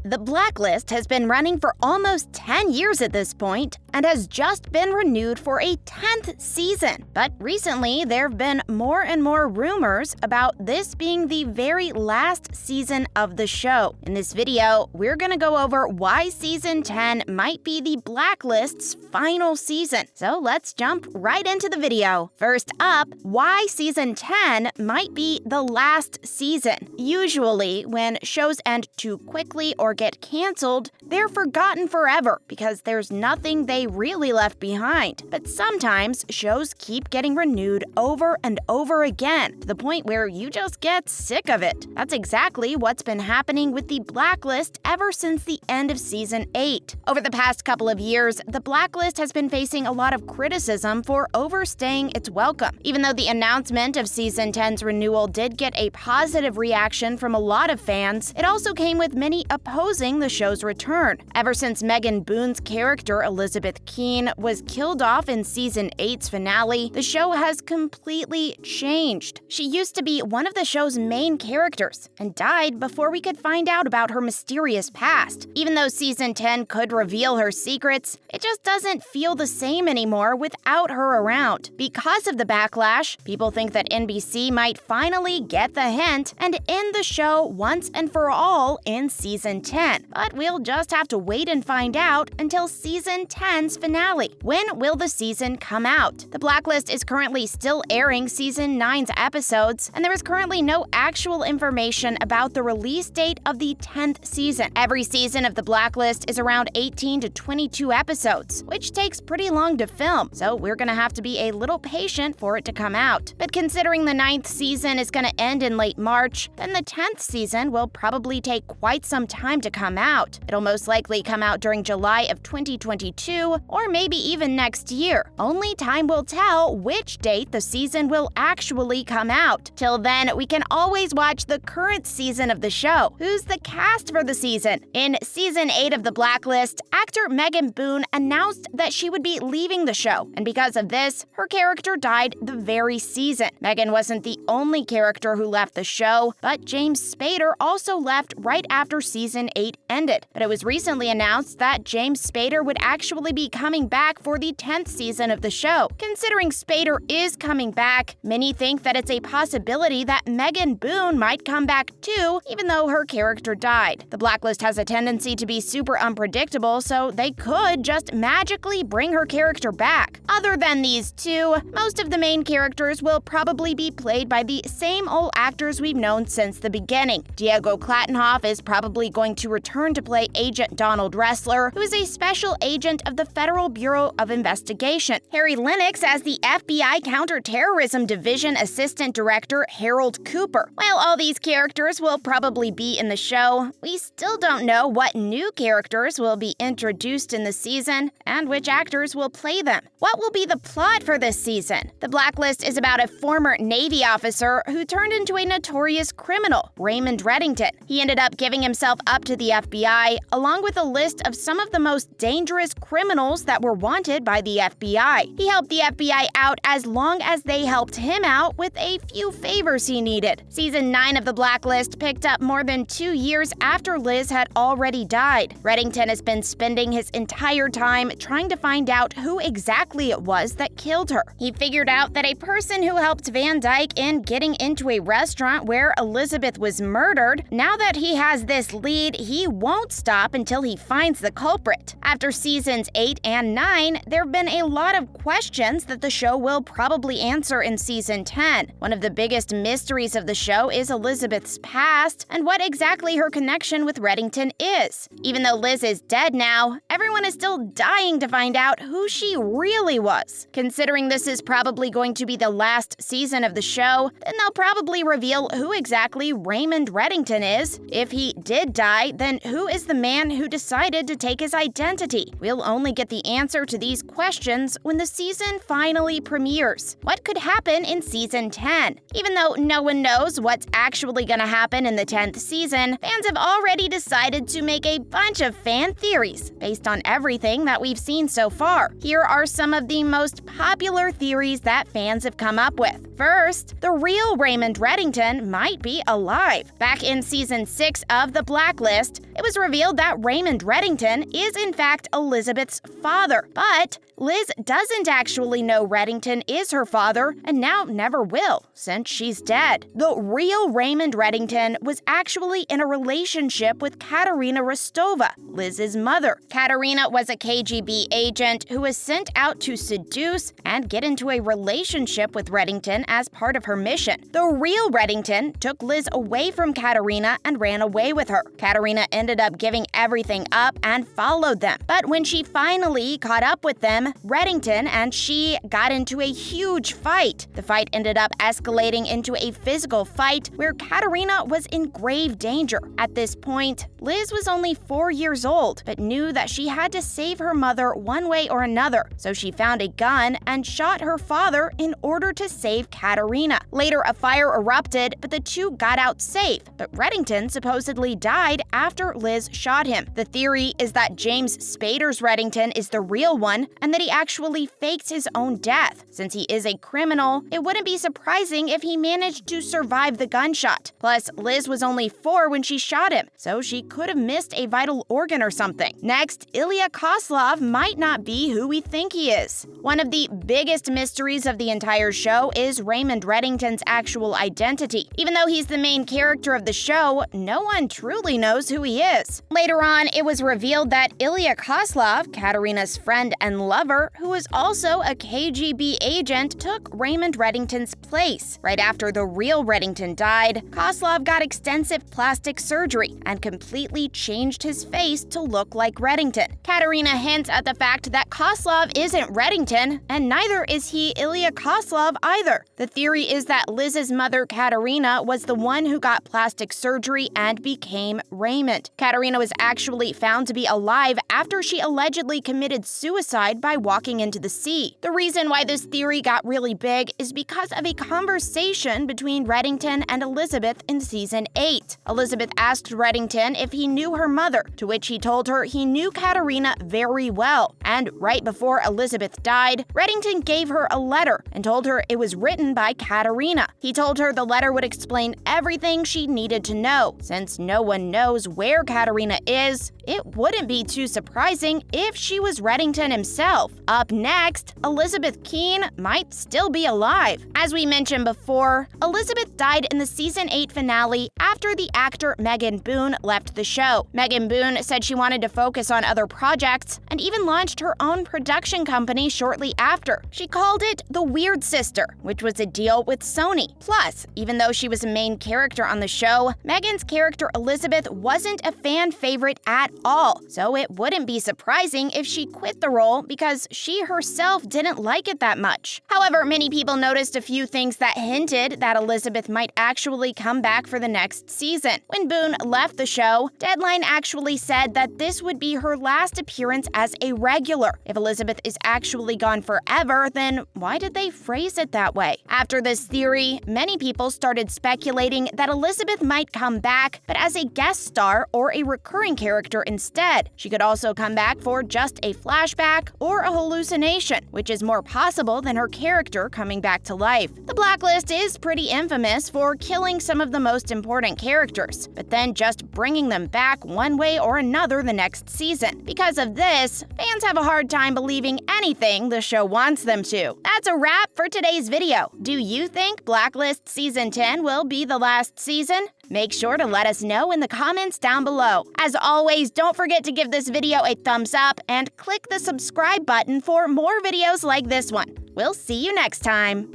The Blacklist has been running for almost 10 years at this point and has just been renewed for a 10th season. But recently, there have been more and more rumors about this being the very last season of the show. In this video, we're gonna go over why Season 10 might be the Blacklist's final season. So let's jump right into the video. First up, why Season 10 might be the last season. Usually, when shows end too quickly or get canceled, they're forgotten forever because there's nothing they really left behind. But sometimes shows keep getting renewed over and over again to the point where you just get sick of it. That's exactly what's been happening with the Blacklist ever since the end of Season 8. Over the past couple of years, the Blacklist has been facing a lot of criticism for overstaying its welcome. Even though the announcement of Season 10's renewal did get a positive reaction from a lot of fans, it also came with many opposing the show's return. Ever since Megan Boone's character, Elizabeth Keene, was killed off in Season 8's finale, the show has completely changed. She used to be one of the show's main characters and died before we could find out about her mysterious past. Even though Season 10 could reveal her secrets, it just doesn't feel the same anymore without her around. Because of the backlash, people think that NBC might finally get the hint and end the show once and for all in Season 10. But we'll just have to wait and find out until Season 10's finale. When will the season come out? The Blacklist is currently still airing Season 9's episodes, and there is currently no actual information about the release date of the 10th season. Every season of The Blacklist is around 18 to 22 episodes, which takes pretty long to film, so we're gonna have to be a little patient for it to come out. But considering the 9th season is gonna end in late March, then the 10th season will probably take quite some time to come out. It'll most likely come out during July of 2022, or maybe even next year. Only time will tell which date the season will actually come out. Till then, we can always watch the current season of the show. Who's the cast for the season? In Season 8 of The Blacklist, actor Megan Boone announced that she would be leaving the show, and because of this, her character died the very season. Megan wasn't the only character who left the show, but James Spader also left right after Season 8 ended. But it was recently announced that James Spader would actually be coming back for the 10th season of the show. Considering Spader is coming back, many think that it's a possibility that Megan Boone might come back too, even though her character died. The Blacklist has a tendency to be super unpredictable, so they could just magically bring her character back. Other than these two, most of the main characters will probably be played by the same old actors we've known since the beginning. Diego Klatenhoff is probably going to return to play Agent Donald Ressler, who is a special agent of the Federal Bureau of Investigation. Harry Lennox as the FBI Counterterrorism Division Assistant Director Harold Cooper. While all these characters will probably be in the show, we still don't know what new characters will be introduced in the season and which actors will play them. What will be the plot for this season? The Blacklist is about a former Navy officer who turned into a notorious criminal, Raymond Reddington. He ended up giving himself up to the FBI, along with a list of some of the most dangerous criminals that were wanted by the FBI. He helped the FBI out as long as they helped him out with a few favors he needed. Season 9 of The Blacklist picked up more than 2 years after Liz had already died. Reddington has been spending his entire time trying to find out who exactly it was that killed her. He figured out that a person who helped Van Dyke in getting into a restaurant where Elizabeth was murdered. Now that he has this lead, he won't stop until he finds the culprit. After Seasons 8 and 9, there have been a lot of questions that the show will probably answer in Season 10. One of the biggest mysteries of the show is Elizabeth's past and what exactly her connection with Reddington is. Even though Liz is dead now, everyone is still dying to find out who she really was. Considering this is probably going to be the last season of the show, then they'll probably reveal who exactly Raymond Reddington is. If he did die, then who is the man who decided to take his identity? We'll only get the answer to these questions when the season finally premieres. What could happen in Season 10? Even though no one knows what's actually gonna happen in the 10th season, fans have already decided to make a bunch of fan theories based on everything that we've seen so far. Here are some of the most popular theories that fans have come up with. First, the real Raymond Reddington might be alive. Back in Season 6 of The Blacklist, it It was revealed that Raymond Reddington is in fact Elizabeth's father, but Liz doesn't actually know Reddington is her father and now never will, since she's dead. The real Raymond Reddington was actually in a relationship with Katerina Rostova, Liz's mother. Katerina was a KGB agent who was sent out to seduce and get into a relationship with Reddington as part of her mission. The real Reddington took Liz away from Katerina and ran away with her. Katerina ended up giving everything up and followed them. But when she finally caught up with them, Reddington and she got into a huge fight. The fight ended up escalating into a physical fight where Katerina was in grave danger. At this point, Liz was only 4 years old, but knew that she had to save her mother one way or another, so she found a gun and shot her father in order to save Katerina. Later, a fire erupted, but the two got out safe, but Reddington supposedly died after Liz shot him. The theory is that James Spader's Reddington is the real one, and that he actually faked his own death. Since he is a criminal, it wouldn't be surprising if he managed to survive the gunshot. Plus, Liz was only 4 when she shot him, so she could have missed a vital organ or something. Next, Ilya Koslov might not be who we think he is. One of the biggest mysteries of the entire show is Raymond Reddington's actual identity. Even though he's the main character of the show, no one truly knows who he is. Later on, it was revealed that Ilya Koslov, Katerina's friend and lover, who was also a KGB agent, took Raymond Reddington's place. Right after the real Reddington died, Koslov got extensive plastic surgery and completely changed his face to look like Reddington. Katerina hints at the fact that Koslov isn't Reddington, and neither is he Ilya Koslov either. The theory is that Liz's mother, Katerina, was the one who got plastic surgery and became Raymond. Katerina was actually found to be alive after she allegedly committed suicide by walking into the sea. The reason why this theory got really big is because of a conversation between Reddington and Elizabeth in season 8. Elizabeth asked Reddington if he knew her mother, to which he told her he knew Katerina very well. And right before Elizabeth died, Reddington gave her a letter and told her it was written by Katerina. He told her the letter would explain everything she needed to know. Since no one knows where Katerina is, it wouldn't be too surprising if she was Reddington himself. Up next, Elizabeth Keene might still be alive. As we mentioned before, Elizabeth died in the season 8 finale after the actor Megan Boone left the show. Megan Boone said she wanted to focus on other projects and even launched her own production company shortly after. She called it The Weird Sister, which was a deal with Sony. Plus, even though she was a main character on the show, Megan's character Elizabeth wasn't a fan favorite at all, so it wouldn't be surprising if she quit the role because she herself didn't like it that much. However, many people noticed a few things that hinted that Elizabeth might actually come back for the next season. When Boone left the show, Deadline actually said that this would be her last appearance as a regular. If Elizabeth is actually gone forever, then why did they phrase it that way? After this theory, many people started speculating that Elizabeth might come back, but as a guest star or a recurring character instead. She could also come back for just a flashback or a hallucination, which is more possible than her character coming back to life. The Blacklist is pretty infamous for killing some of the most important characters, but then just bringing them back one way or another the next season. Because of this, fans have a hard time believing anything the show wants them to. That's a wrap for today's video. Do you think Blacklist Season 10 will be the last season? Make sure to let us know in the comments down below. As always, don't forget to give this video a thumbs up and click the subscribe button for more videos like this one. We'll see you next time.